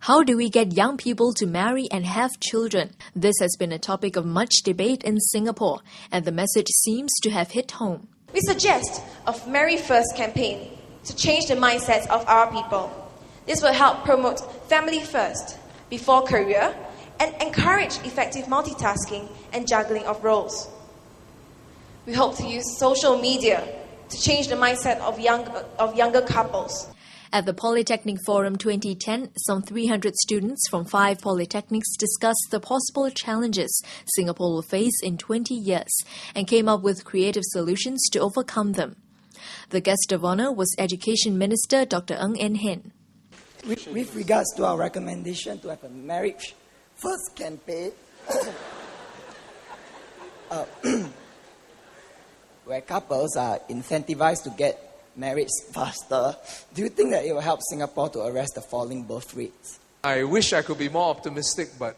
How do we get young people to marry and have children? This has been a topic of much debate in Singapore, and the message seems to have hit home. We suggest a Marry First campaign to change the mindsets of our people. This will help promote family first, before career, and encourage effective multitasking and juggling of roles. We hope to use social media to change the mindset of younger couples. At the Polytechnic Forum 2010, some 300 students from 5 polytechnics discussed the possible challenges Singapore will face in 20 years and came up with creative solutions to overcome them. The guest of honor was Education Minister Dr. Ng En Hen. With regards to our recommendation to have a marriage first campaign, where couples are incentivized to get married faster, do you think that it will help Singapore to arrest the falling birth rates? I wish I could be more optimistic, but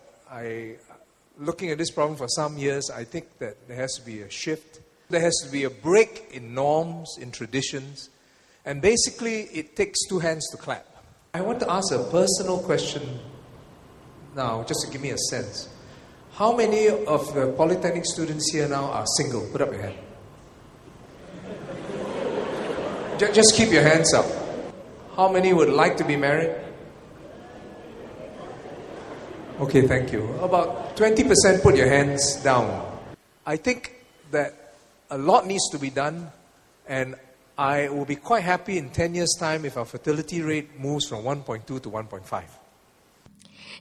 looking at this problem for some years, I think that there has to be a shift. There has to be a break in norms, in traditions, and basically it takes 2 hands to clap. I want to ask a personal question now, just to give me a sense. How many of the Polytechnic students here now are single? Put up your hand. Just keep your hands up. How many would like to be married? Okay, thank you. About 20% put your hands down. I think that a lot needs to be done, and I will be quite happy in 10 years' time if our fertility rate moves from 1.2 to 1.5.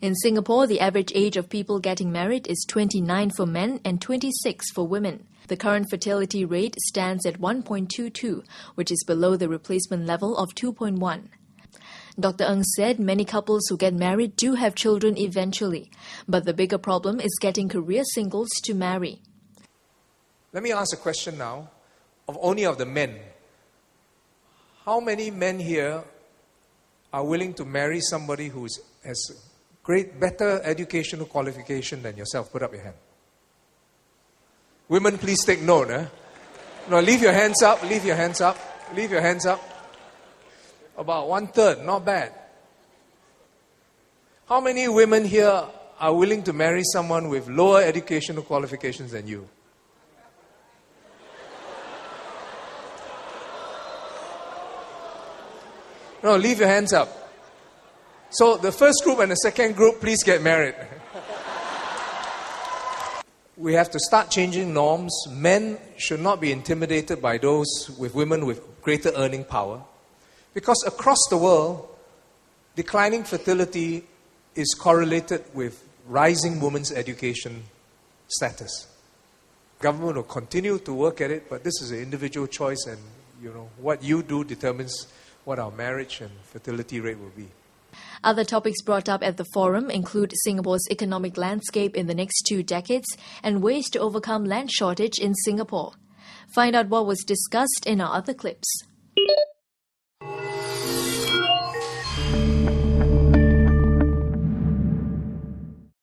In Singapore, the average age of people getting married is 29 for men and 26 for women. The current fertility rate stands at 1.22, which is below the replacement level of 2.1. Dr. Ng said many couples who get married do have children eventually, but the bigger problem is getting career singles to marry. Let me ask a question now, only of the men. How many men here are willing to marry somebody who has better educational qualification than yourself? Put up your hand. Women, please take note. No, leave your hands up, leave your hands up, leave your hands up. About 1/3, not bad. How many women here are willing to marry someone with lower educational qualifications than you? No, leave your hands up. So the first group and the second group, please get married. We have to start changing norms. Men should not be intimidated by those with women with greater earning power. Because across the world, declining fertility is correlated with rising women's education status. Government will continue to work at it, but this is an individual choice, and what you do determines what our marriage and fertility rate will be. Other topics brought up at the forum include Singapore's economic landscape in the next 2 decades and ways to overcome land shortage in Singapore. Find out what was discussed in our other clips.